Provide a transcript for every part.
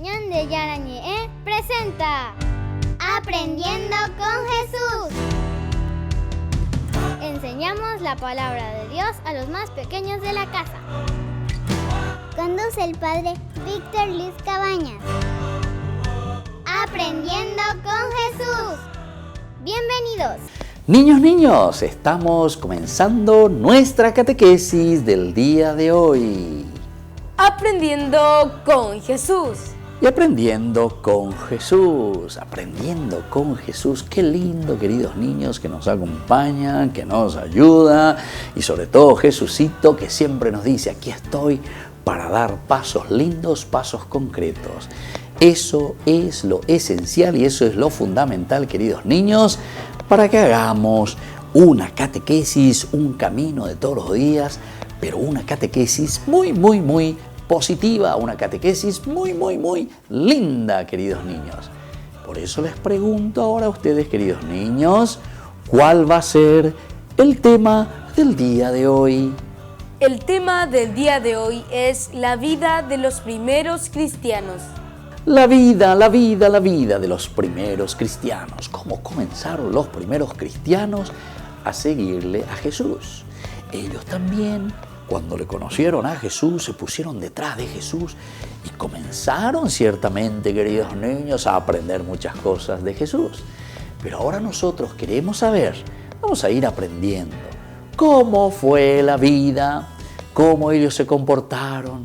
Ñande Yarañe presenta Aprendiendo con Jesús. Enseñamos la palabra de Dios a los más pequeños de la casa. Conduce el padre Víctor Luis Cabañas. Aprendiendo con Jesús. Bienvenidos. Niños, estamos comenzando nuestra catequesis del día de hoy. Aprendiendo con Jesús. Y aprendiendo con Jesús, qué lindo, queridos niños, que nos acompañan, que nos ayuda, y sobre todo Jesucito, que siempre nos dice, aquí estoy para dar pasos lindos, pasos concretos. Eso es lo esencial y eso es lo fundamental, queridos niños, para que hagamos una catequesis, un camino de todos los días, pero una catequesis muy positiva, una catequesis muy linda, queridos niños. Por eso les pregunto ahora a ustedes, queridos niños, ¿cuál va a ser el tema del día de hoy? El tema del día de hoy es la vida de los primeros cristianos. La vida de los primeros cristianos. ¿Cómo comenzaron los primeros cristianos a seguirle a Jesús? Ellos también, cuando le conocieron a Jesús, se pusieron detrás de Jesús y comenzaron ciertamente, queridos niños, a aprender muchas cosas de Jesús. Pero ahora nosotros queremos saber, vamos a ir aprendiendo cómo fue la vida, cómo ellos se comportaron,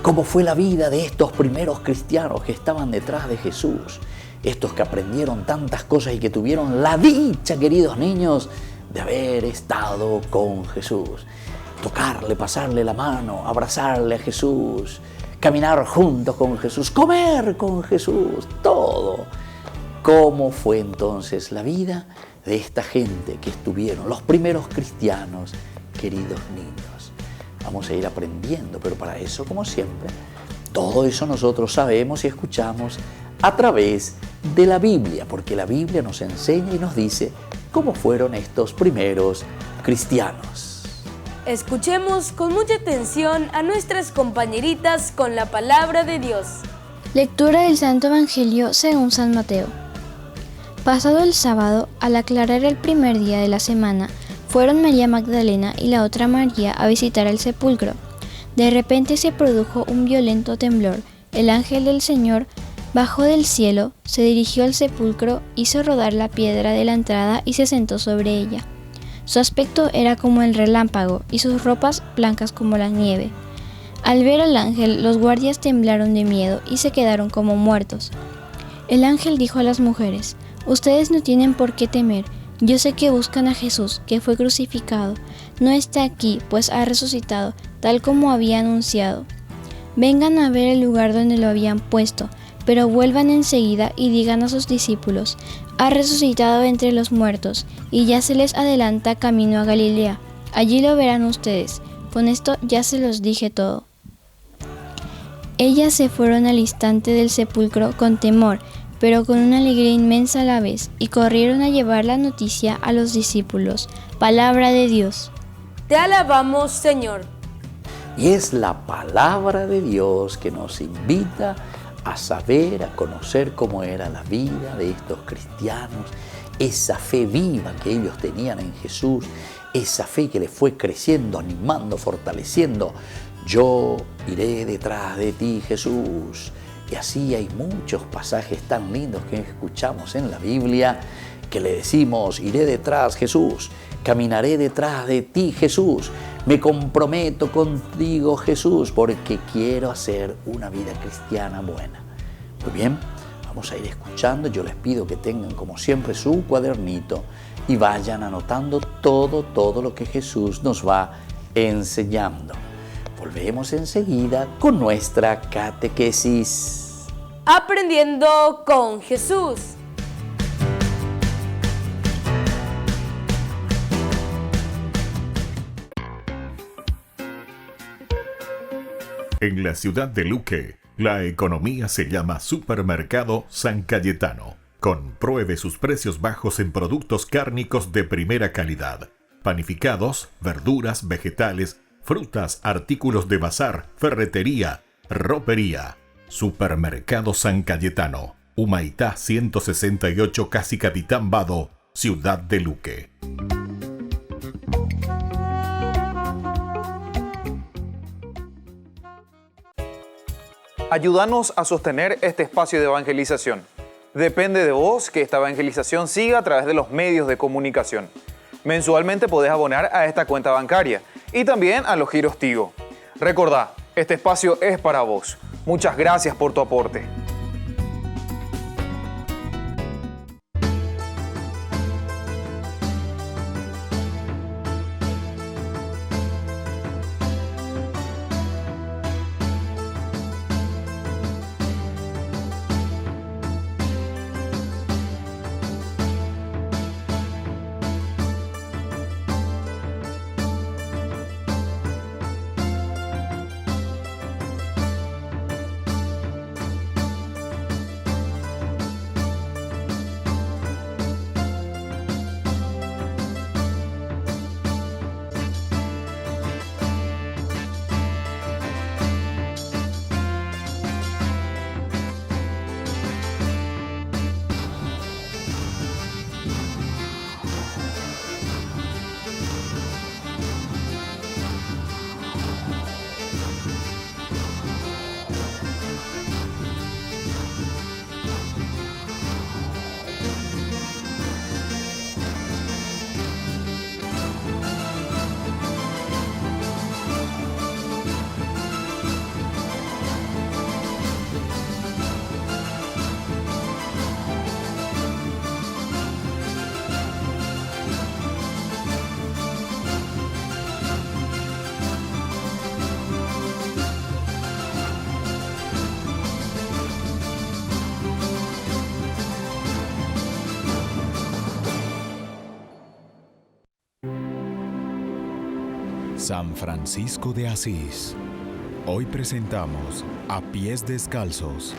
cómo fue la vida de estos primeros cristianos que estaban detrás de Jesús, estos que aprendieron tantas cosas y que tuvieron la dicha, queridos niños, de haber estado con Jesús. Tocarle, pasarle la mano, abrazarle a Jesús, caminar juntos con Jesús, comer con Jesús, todo. ¿Cómo fue entonces la vida de esta gente que estuvieron, los primeros cristianos, queridos niños? Vamos a ir aprendiendo, pero para eso, como siempre, todo eso nosotros sabemos y escuchamos a través de la Biblia, porque la Biblia nos enseña y nos dice cómo fueron estos primeros cristianos. Escuchemos con mucha atención a nuestras compañeritas con la palabra de Dios. Lectura del Santo Evangelio según San Mateo. Pasado el sábado, al aclarar el primer día de la semana, fueron María Magdalena y la otra María a visitar el sepulcro. De repente se produjo un violento temblor. El ángel del Señor bajó del cielo, se dirigió al sepulcro, hizo rodar la piedra de la entrada y se sentó sobre ella. Su aspecto era como el relámpago y sus ropas blancas como la nieve. Al ver al ángel, los guardias temblaron de miedo y se quedaron como muertos. El ángel dijo a las mujeres: «Ustedes no tienen por qué temer. Yo sé que buscan a Jesús, que fue crucificado. No está aquí, pues ha resucitado, tal como había anunciado. Vengan a ver el lugar donde lo habían puesto, pero vuelvan enseguida y digan a sus discípulos: ha resucitado entre los muertos, y ya se les adelanta camino a Galilea. Allí lo verán ustedes. Con esto ya se los dije todo». Ellas se fueron al instante del sepulcro con temor, pero con una alegría inmensa a la vez, y corrieron a llevar la noticia a los discípulos. Palabra de Dios. Te alabamos, Señor. Y es la palabra de Dios que nos invita a saber, a conocer cómo era la vida de estos cristianos, esa fe viva que ellos tenían en Jesús, esa fe que les fue creciendo, animando, fortaleciendo. Yo iré detrás de ti, Jesús. Y así hay muchos pasajes tan lindos que escuchamos en la Biblia que le decimos: iré detrás, Jesús, caminaré detrás de ti, Jesús, me comprometo contigo, Jesús, porque quiero hacer una vida cristiana buena. Muy bien, vamos a ir escuchando. Yo les pido que tengan como siempre su cuadernito y vayan anotando todo lo que Jesús nos va enseñando. Volvemos enseguida con nuestra catequesis. Aprendiendo con Jesús. En la ciudad de Luque, la economía se llama Supermercado San Cayetano. Compruebe sus precios bajos en productos cárnicos de primera calidad. Panificados, verduras, vegetales, frutas, artículos de bazar, ferretería, ropería. Supermercado San Cayetano, Humaitá 168, Casi Capitán Vado, Ciudad de Luque. Ayúdanos a sostener este espacio de evangelización. Depende de vos que esta evangelización siga a través de los medios de comunicación. Mensualmente podés abonar a esta cuenta bancaria y también a los giros Tigo. Recordá, este espacio es para vos. Muchas gracias por tu aporte. San Francisco de Asís. Hoy presentamos A Pies Descalzos.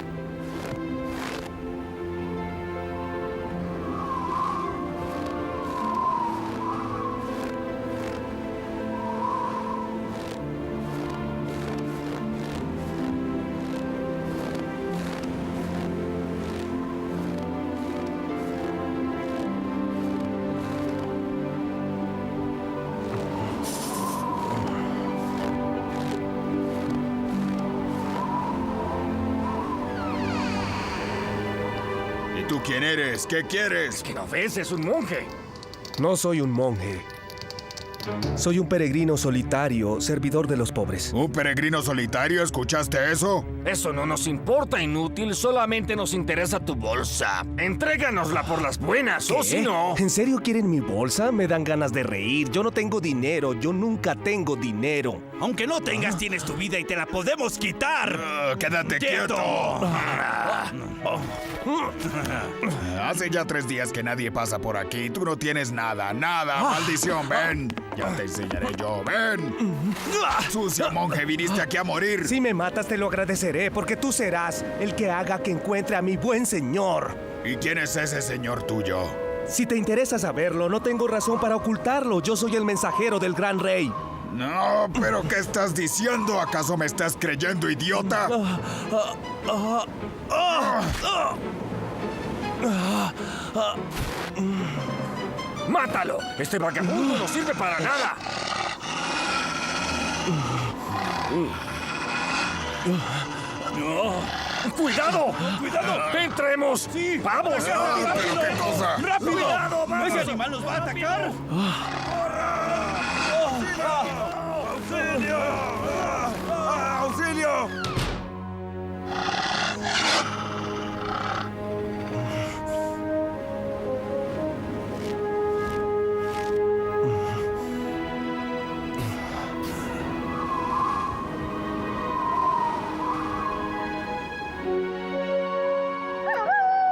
¿Tú quién eres? ¿Qué quieres? ¿Qué no ves? Es un monje. No soy un monje. Soy un peregrino solitario, servidor de los pobres. ¿Un peregrino solitario? ¿Escuchaste eso? Eso no nos importa, inútil. Solamente nos interesa tu bolsa. Entréganosla por las buenas, o si no... ¿En serio quieren mi bolsa? Me dan ganas de reír. Yo no tengo dinero. Yo nunca tengo dinero. Aunque no tengas, tienes tu vida y te la podemos quitar. ¡Quédate quieto! Hace ya 3 días que nadie pasa por aquí. Tú no tienes nada, nada. ¡Maldición! ¡Ven! Ya te enseñaré yo. ¡Ven! ¡Sucio monje! ¿Viniste aquí a morir? Si me matas, te lo agradeceré, porque tú serás el que haga que encuentre a mi buen señor. ¿Y quién es ese señor tuyo? Si te interesa saberlo, no tengo razón para ocultarlo. Yo soy el mensajero del gran rey. No, pero ¿qué estás diciendo? ¿Acaso me estás creyendo, idiota? ¡Mátalo! Este vagabundo no sirve para nada. ¡Cuidado! ¡Cuidado! ¡Entremos! ¡Sí! ¡Vamos! ¿Pero qué cosa? ¡Rápido! ¡Cuidado! ¡Vamos! ¿Ese animal nos va a atacar! ¡Auxilio! ¡Auxilio!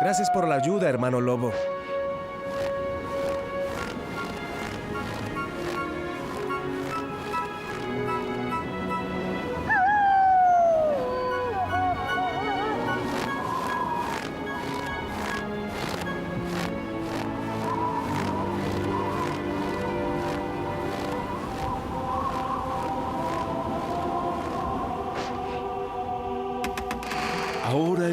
Gracias por la ayuda, hermano lobo.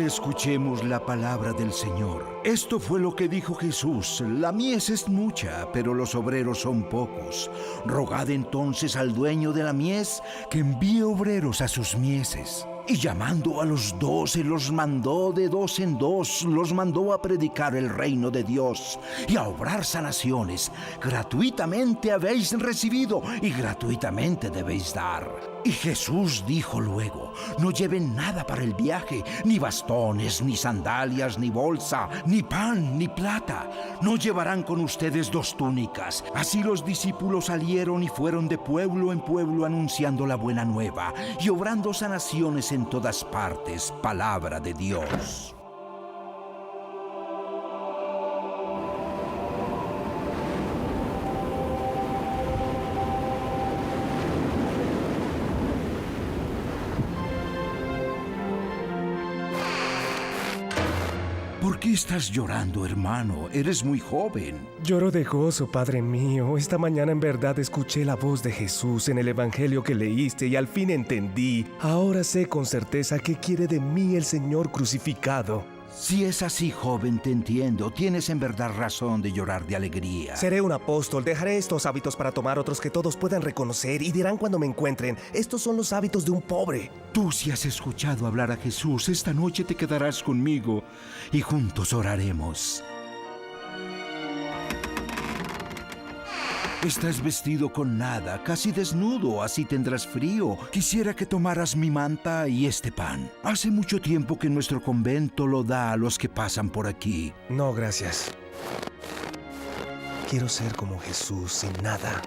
escuchemos la palabra del Señor. Esto fue lo que dijo Jesús: la mies es mucha, pero los obreros son pocos. Rogad entonces al dueño de la mies que envíe obreros a sus mieses. Y llamando a los 12, los mandó de 2 en 2, los mandó a predicar el reino de Dios y a obrar sanaciones. Gratuitamente habéis recibido y gratuitamente debéis dar. Y Jesús dijo luego: no lleven nada para el viaje, ni bastones, ni sandalias, ni bolsa, ni pan, ni plata. No llevarán con ustedes 2 túnicas. Así los discípulos salieron y fueron de pueblo en pueblo anunciando la buena nueva y obrando sanaciones en todas partes. Palabra de Dios. ¿Por qué estás llorando, hermano? Eres muy joven. Lloro de gozo, Padre mío. Esta mañana en verdad escuché la voz de Jesús en el Evangelio que leíste y al fin entendí. Ahora sé con certeza qué quiere de mí el Señor crucificado. Si es así, joven, te entiendo. Tienes en verdad razón de llorar de alegría. Seré un apóstol, dejaré estos hábitos para tomar otros que todos puedan reconocer y dirán cuando me encuentren: estos son los hábitos de un pobre. Tú, si has escuchado hablar a Jesús, esta noche te quedarás conmigo y juntos oraremos. Estás vestido con nada, casi desnudo, así tendrás frío. Quisiera que tomaras mi manta y este pan. Hace mucho tiempo que nuestro convento lo da a los que pasan por aquí. No, gracias. Quiero ser como Jesús, sin nada.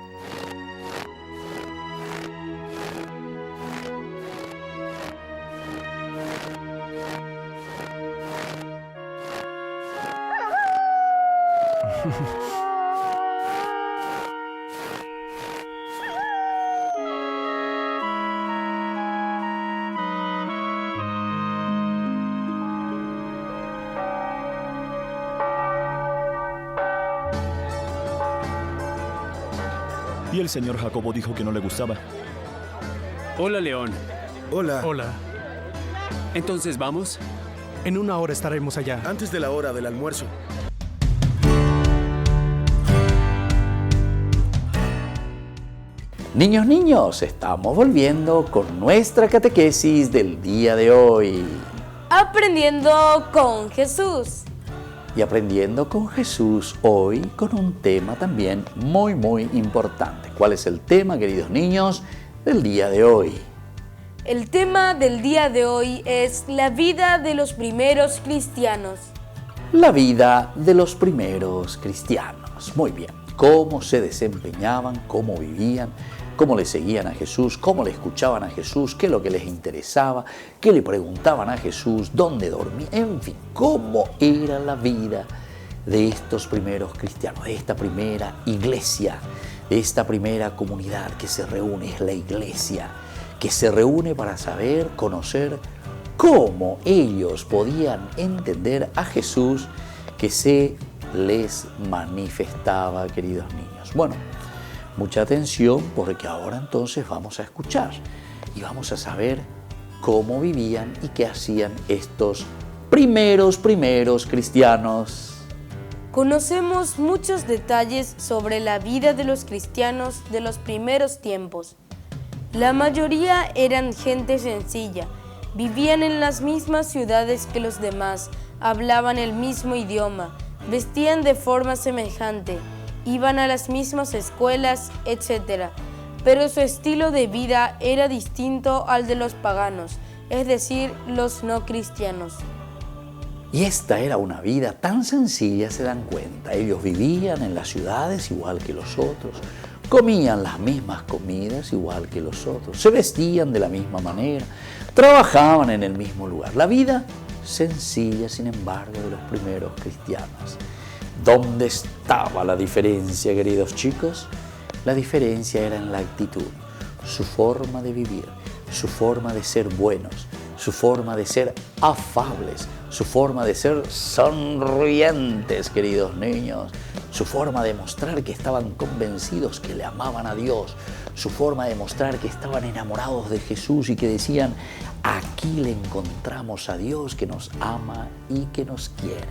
Y el señor Jacobo dijo que no le gustaba. Hola, León. Hola. Hola. Entonces, ¿vamos? En 1 hora estaremos allá. Antes de la hora del almuerzo. Niños, estamos volviendo con nuestra catequesis del día de hoy. Aprendiendo con Jesús. Y aprendiendo con Jesús hoy con un tema también muy importante. ¿Cuál es el tema, queridos niños, del día de hoy? El tema del día de hoy es la vida de los primeros cristianos. La vida de los primeros cristianos. Muy bien. Cómo se desempeñaban, cómo vivían, cómo le seguían a Jesús, cómo le escuchaban a Jesús, qué es lo que les interesaba, qué le preguntaban a Jesús, dónde dormían, en fin, cómo era la vida de estos primeros cristianos, de esta primera iglesia, de esta primera comunidad que se reúne, es la iglesia, que se reúne para saber, conocer cómo ellos podían entender a Jesús que se les manifestaba, queridos niños. Bueno, mucha atención porque ahora entonces vamos a escuchar y vamos a saber cómo vivían y qué hacían estos primeros cristianos. Conocemos muchos detalles sobre la vida de los cristianos de los primeros tiempos. La mayoría eran gente sencilla, vivían en las mismas ciudades que los demás, hablaban el mismo idioma, vestían de forma semejante, iban a las mismas escuelas, etc. Pero su estilo de vida era distinto al de los paganos, es decir, los no cristianos. Y esta era una vida tan sencilla, se dan cuenta. Ellos vivían en las ciudades igual que los otros, comían las mismas comidas igual que los otros, se vestían de la misma manera, trabajaban en el mismo lugar. La vida sencilla, sin embargo, de los primeros cristianos. ¿Dónde estaba la diferencia, queridos chicos? La diferencia era en la actitud, su forma de vivir, su forma de ser buenos, su forma de ser afables, su forma de ser sonrientes, queridos niños, su forma de mostrar que estaban convencidos que le amaban a Dios, su forma de mostrar que estaban enamorados de Jesús y que decían, aquí le encontramos a Dios que nos ama y que nos quiere.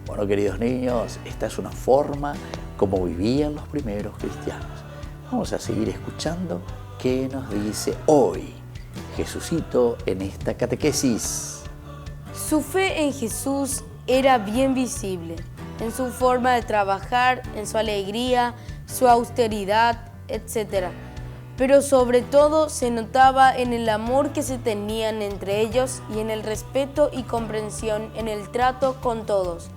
Bueno, queridos niños, esta es una forma como vivían los primeros cristianos. Vamos a seguir escuchando qué nos dice hoy Jesucito en esta catequesis. Su fe en Jesús era bien visible, en su forma de trabajar, en su alegría, su austeridad, etc. Pero sobre todo se notaba en el amor que se tenían entre ellos y en el respeto y comprensión en el trato con todos.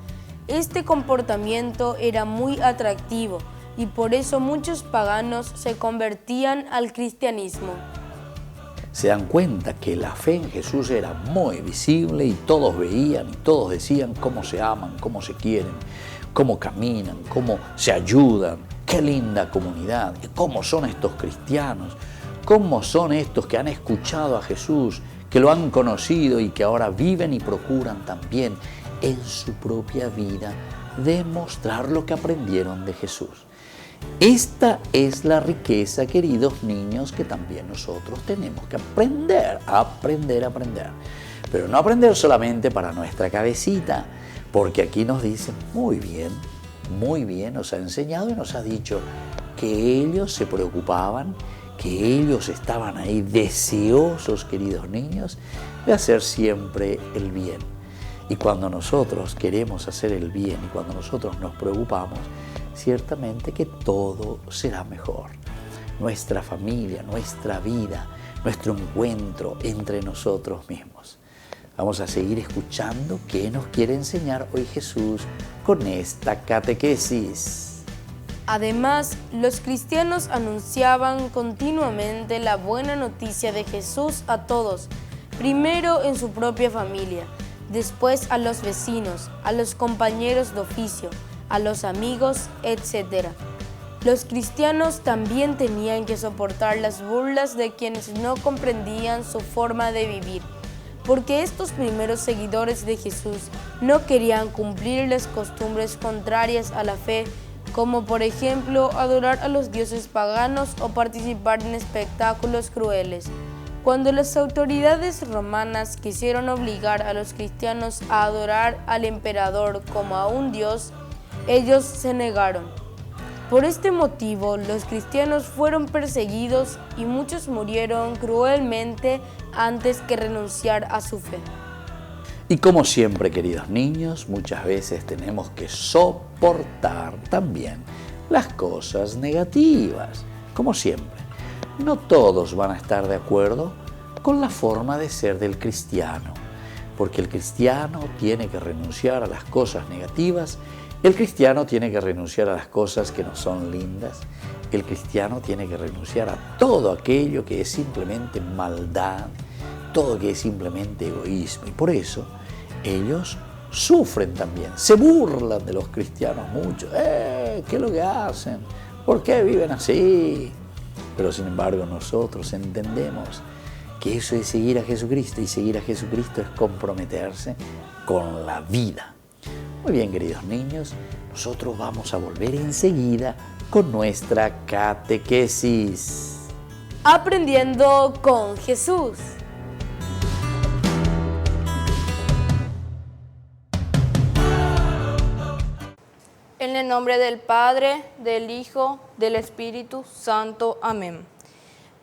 Este comportamiento era muy atractivo y por eso muchos paganos se convertían al cristianismo. Se dan cuenta que la fe en Jesús era muy visible y todos veían y todos decían cómo se aman, cómo se quieren, cómo caminan, cómo se ayudan. Qué linda comunidad, cómo son estos cristianos, cómo son estos que han escuchado a Jesús, que lo han conocido y que ahora viven y procuran también en su propia vida demostrar lo que aprendieron de Jesús. Esta es la riqueza, queridos niños, que también nosotros tenemos que aprender. Pero no aprender solamente para nuestra cabecita, porque aquí nos dicen muy bien, nos ha enseñado y nos ha dicho que ellos se preocupaban, que ellos estaban ahí deseosos, queridos niños, de hacer siempre el bien. Y cuando nosotros queremos hacer el bien y cuando nosotros nos preocupamos, ciertamente que todo será mejor. Nuestra familia, nuestra vida, nuestro encuentro entre nosotros mismos. Vamos a seguir escuchando qué nos quiere enseñar hoy Jesús con esta catequesis. Además, los cristianos anunciaban continuamente la buena noticia de Jesús a todos, primero en su propia familia, después a los vecinos, a los compañeros de oficio, a los amigos, etc. Los cristianos también tenían que soportar las burlas de quienes no comprendían su forma de vivir, porque estos primeros seguidores de Jesús no querían cumplir las costumbres contrarias a la fe, como por ejemplo adorar a los dioses paganos o participar en espectáculos crueles. Cuando las autoridades romanas quisieron obligar a los cristianos a adorar al emperador como a un dios, ellos se negaron. Por este motivo, los cristianos fueron perseguidos y muchos murieron cruelmente antes que renunciar a su fe. Y como siempre, queridos niños, muchas veces tenemos que soportar también las cosas negativas. Como siempre, no todos van a estar de acuerdo con la forma de ser del cristiano, porque el cristiano tiene que renunciar a las cosas negativas. El cristiano tiene que renunciar a las cosas que no son lindas. El cristiano tiene que renunciar a todo aquello que es simplemente maldad, todo que es simplemente egoísmo. Y por eso ellos sufren también, se burlan de los cristianos mucho. ¿Qué es lo que hacen? ¿Por qué viven así? Pero sin embargo nosotros entendemos que eso es seguir a Jesucristo y seguir a Jesucristo es comprometerse con la vida. Muy bien, queridos niños, nosotros vamos a volver enseguida con nuestra catequesis. Aprendiendo con Jesús. En el nombre del Padre, del Hijo, del Espíritu Santo. Amén.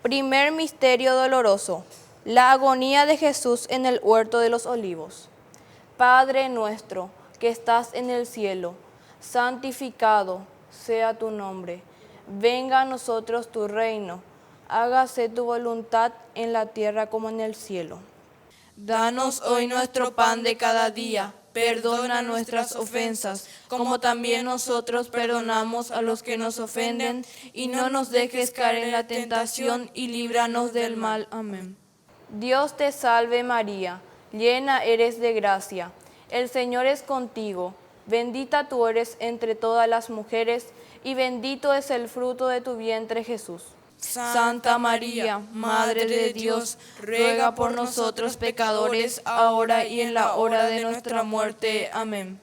Primer misterio doloroso. La agonía de Jesús en el huerto de los olivos. Padre nuestro, que estás en el cielo, santificado sea tu nombre. Venga a nosotros tu reino. Hágase tu voluntad en la tierra como en el cielo. Danos hoy nuestro pan de cada día. Perdona nuestras ofensas, como también nosotros perdonamos a los que nos ofenden, y no nos dejes caer en la tentación, y líbranos del mal. Amén. Dios te salve María, llena eres de gracia. El Señor es contigo, bendita tú eres entre todas las mujeres, y bendito es el fruto de tu vientre Jesús. Santa María, Madre de Dios, ruega por nosotros pecadores, ahora y en la hora de nuestra muerte. Amén.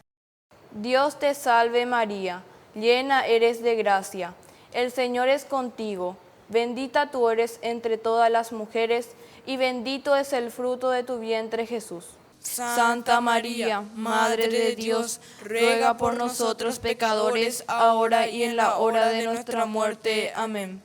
Dios te salve María, llena eres de gracia. El Señor es contigo. Bendita tú eres entre todas las mujeres, y bendito es el fruto de tu vientre, Jesús. Santa María, Madre de Dios, ruega por nosotros pecadores, ahora y en la hora de nuestra muerte. Amén.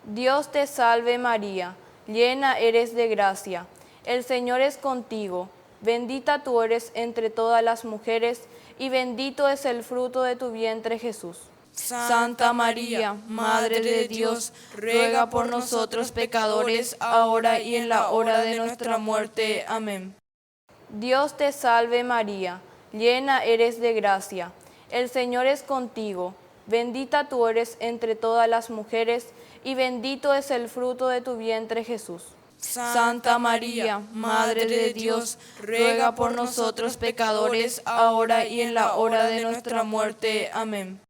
Dios te salve María, llena eres de gracia. El Señor es contigo. Bendita tú eres entre todas las mujeres, y bendito es el fruto de tu vientre, Jesús. Santa María, Madre de Dios, ruega por nosotros pecadores, ahora y en la hora de nuestra muerte. Amén. Dios te salve María, llena eres de gracia. El Señor es contigo. Bendita tú eres entre todas las mujeres, y bendito es el fruto de tu vientre, Jesús. Santa María, Madre de Dios, ruega por nosotros pecadores, ahora y en la hora de nuestra muerte. Amén.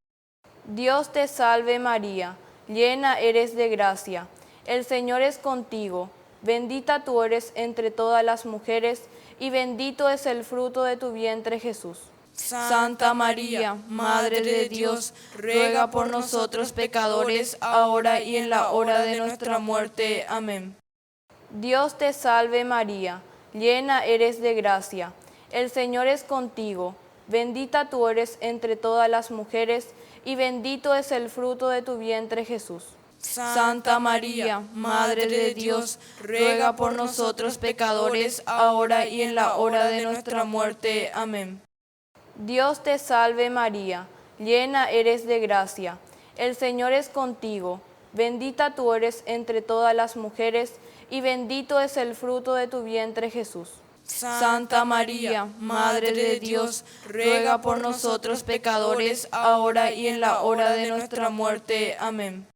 Dios te salve María, llena eres de gracia. El Señor es contigo. Bendita tú eres entre todas las mujeres, y bendito es el fruto de tu vientre, Jesús. Santa María, Madre de Dios, ruega por nosotros pecadores, ahora y en la hora de nuestra muerte. Amén. Dios te salve María, llena eres de gracia. El Señor es contigo. Bendita tú eres entre todas las mujeres, y bendito es el fruto de tu vientre, Jesús. Santa María, Madre de Dios, ruega por nosotros pecadores, ahora y en la hora de nuestra muerte. Amén. Dios te salve María, llena eres de gracia. El Señor es contigo. Bendita tú eres entre todas las mujeres, y bendito es el fruto de tu vientre, Jesús. Santa María, Madre de Dios, ruega por nosotros pecadores, ahora y en la hora de nuestra muerte. Amén.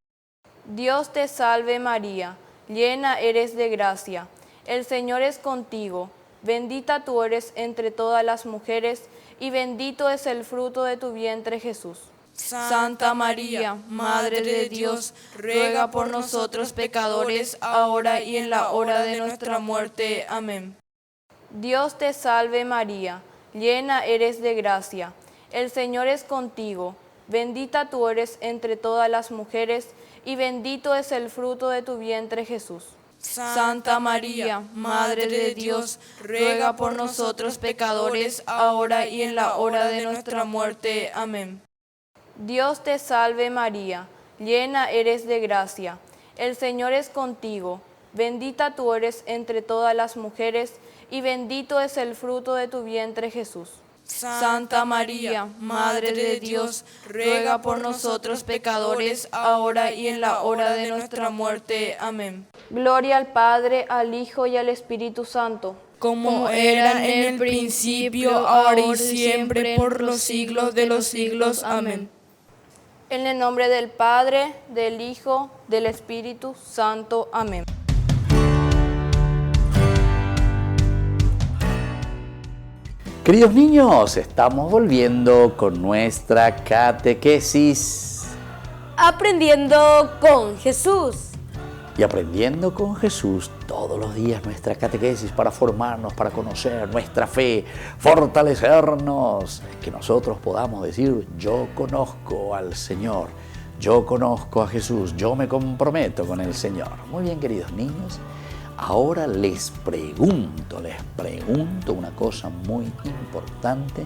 Dios te salve María, llena eres de gracia. El Señor es contigo. Bendita tú eres entre todas las mujeres, y bendito es el fruto de tu vientre, Jesús. Santa María, Madre de Dios, ruega por nosotros pecadores, ahora y en la hora de nuestra muerte. Amén. Dios te salve María, llena eres de gracia. El Señor es contigo. Bendita tú eres entre todas las mujeres, y bendito es el fruto de tu vientre, Jesús. Santa María, Madre de Dios, ruega por nosotros pecadores, ahora y en la hora de nuestra muerte. Amén. Dios te salve María, llena eres de gracia. El Señor es contigo. Bendita tú eres entre todas las mujeres, y bendito es el fruto de tu vientre, Jesús. Santa María, Madre de Dios, ruega por nosotros pecadores, ahora y en la hora de nuestra muerte. Amén. Gloria al Padre, al Hijo y al Espíritu Santo. Como era en el principio, ahora y siempre, por los siglos de los siglos. Amén. En el nombre del Padre, del Hijo, del Espíritu Santo. Amén. Queridos niños, estamos volviendo con nuestra catequesis. Aprendiendo con Jesús. Y aprendiendo con Jesús todos los días nuestra catequesis para formarnos, para conocer nuestra fe, fortalecernos, que nosotros podamos decir, yo conozco al Señor, yo conozco a Jesús, yo me comprometo con el Señor. Muy bien, queridos niños, ahora les pregunto una cosa muy importante.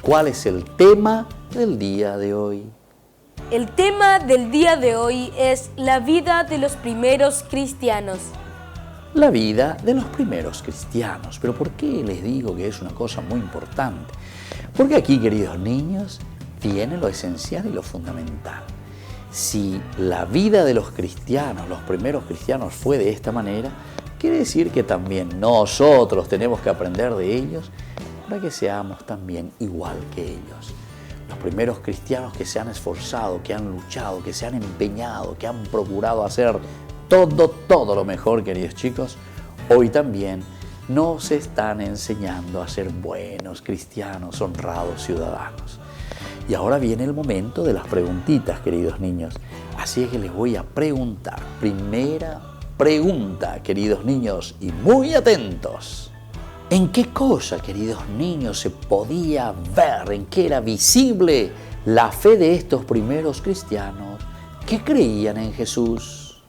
¿Cuál es el tema del día de hoy? El tema del día de hoy es la vida de los primeros cristianos. La vida de los primeros cristianos. ¿Pero por qué les digo que es una cosa muy importante? Porque aquí, queridos niños, viene lo esencial y lo fundamental. Si la vida de los cristianos, los primeros cristianos, fue de esta manera, quiere decir que también nosotros tenemos que aprender de ellos para que seamos también igual que ellos. Los primeros cristianos que se han esforzado, que han luchado, que se han empeñado, que han procurado hacer todo lo mejor, queridos chicos, hoy también nos están enseñando a ser buenos cristianos, honrados ciudadanos. Y ahora viene el momento de las preguntitas, queridos niños. Así es que les voy a preguntar. Primera pregunta, queridos niños, y muy atentos. ¿En qué cosa, queridos niños, se podía ver, en qué era visible la fe de estos primeros cristianos que creían en Jesús.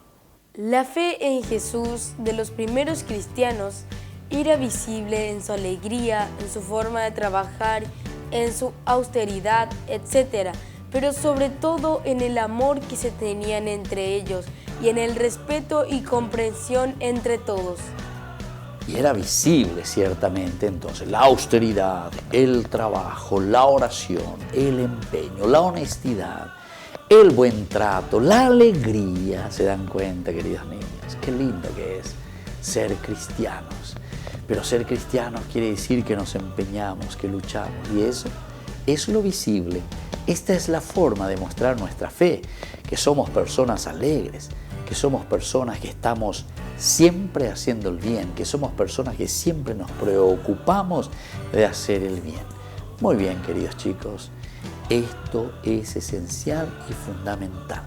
La fe en Jesús de los primeros cristianos era visible en su alegría, en su forma de trabajar, en su austeridad, etc., pero sobre todo en el amor que se tenían entre ellos y en el respeto y comprensión entre todos. Y era visible ciertamente entonces la austeridad, el trabajo, la oración, el empeño, la honestidad, el buen trato, la alegría. ¿Se dan cuenta, queridos niños? Qué lindo que es ser cristianos. Pero ser cristianos quiere decir que nos empeñamos, que luchamos. Y eso es lo visible. Esta es la forma de mostrar nuestra fe, que somos personas alegres, que somos personas que estamos siempre haciendo el bien, que somos personas que siempre nos preocupamos de hacer el bien. Muy bien, queridos chicos, esto es esencial y fundamental,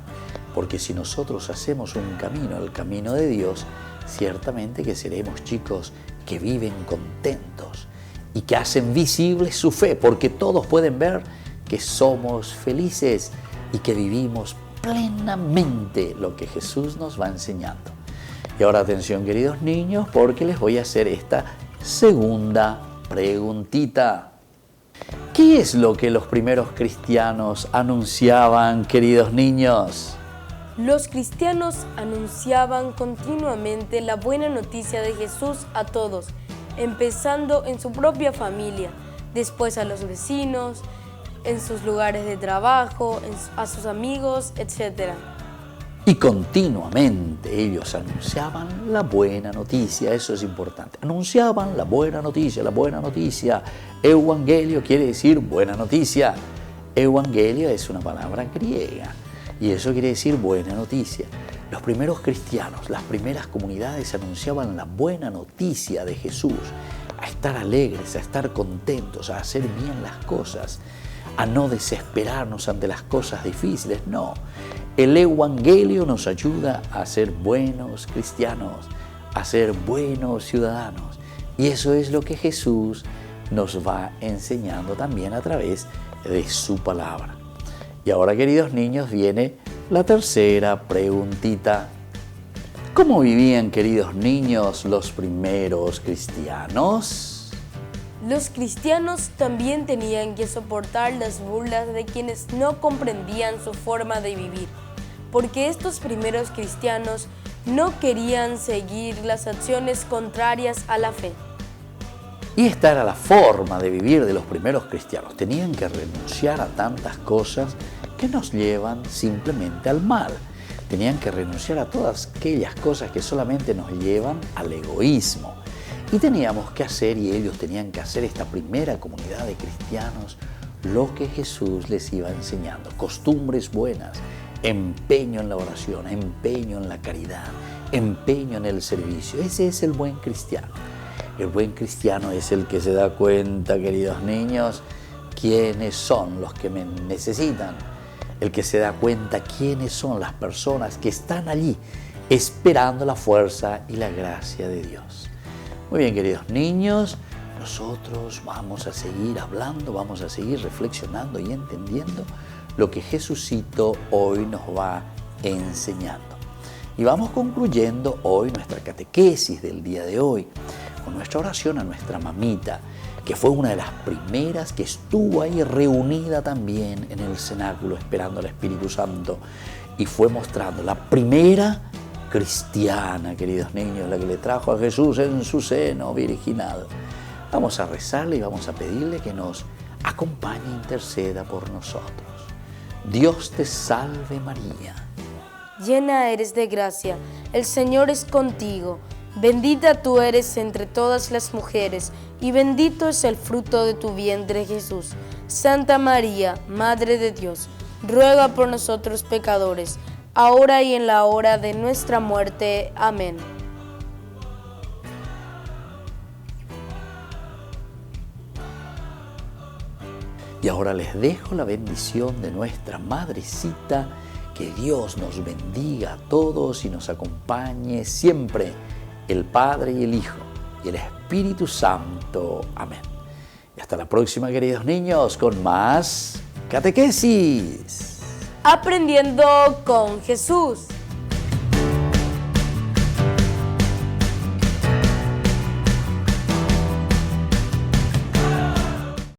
porque si nosotros hacemos un camino, el camino de Dios, ciertamente que seremos chicos que viven contentos y que hacen visible su fe, porque todos pueden ver que somos felices y que vivimos plenamente lo que Jesús nos va enseñando. Y ahora atención, queridos niños, porque les voy a hacer esta segunda preguntita. ¿Qué es lo que los primeros cristianos anunciaban, queridos niños? Los cristianos anunciaban continuamente la buena noticia de Jesús a todos, empezando en su propia familia, después a los vecinos, en sus lugares de trabajo, a sus amigos, etc. Y continuamente ellos anunciaban la buena noticia, eso es importante. Anunciaban la buena noticia, la buena noticia. Evangelio quiere decir buena noticia. Evangelio es una palabra griega y eso quiere decir buena noticia. Los primeros cristianos, las primeras comunidades anunciaban la buena noticia de Jesús, a estar alegres, a estar contentos, a hacer bien las cosas, a no desesperarnos ante las cosas difíciles, no. El Evangelio nos ayuda a ser buenos cristianos, a ser buenos ciudadanos. Y eso es lo que Jesús nos va enseñando también a través de su palabra. Y ahora, queridos niños, viene la tercera preguntita. ¿Cómo vivían, queridos niños, los primeros cristianos? Los cristianos también tenían que soportar las burlas de quienes no comprendían su forma de vivir, porque estos primeros cristianos no querían seguir las acciones contrarias a la fe. Y esta era la forma de vivir de los primeros cristianos. Tenían que renunciar a tantas cosas que nos llevan simplemente al mal. Tenían que renunciar a todas aquellas cosas que solamente nos llevan al egoísmo. Y teníamos que hacer, y ellos tenían que hacer, esta primera comunidad de cristianos, lo que Jesús les iba enseñando. Costumbres buenas, empeño en la oración, empeño en la caridad, empeño en el servicio. Ese es el buen cristiano. El buen cristiano es el que se da cuenta, queridos niños, quiénes son los que me necesitan. El que se da cuenta quiénes son las personas que están allí esperando la fuerza y la gracia de Dios. Muy bien, queridos niños, nosotros vamos a seguir hablando, vamos a seguir reflexionando y entendiendo lo que Jesucito hoy nos va enseñando. Y vamos concluyendo hoy nuestra catequesis del día de hoy con nuestra oración a nuestra mamita, que fue una de las primeras que estuvo ahí reunida también en el cenáculo esperando al Espíritu Santo y fue mostrando la primera cristiana, queridos niños, la que le trajo a Jesús en su seno virginal. Vamos a rezarle y vamos a pedirle que nos acompañe e interceda por nosotros. Dios te salve María. Llena eres de gracia, el Señor es contigo. Bendita tú eres entre todas las mujeres, y bendito es el fruto de tu vientre, Jesús. Santa María, Madre de Dios, ruega por nosotros pecadores, ahora y en la hora de nuestra muerte. Amén. Y ahora les dejo la bendición de nuestra Madrecita. Que Dios nos bendiga a todos y nos acompañe siempre, el Padre y el Hijo y el Espíritu Santo. Amén. Y hasta la próxima, queridos niños, con más Catequesis. Aprendiendo con Jesús.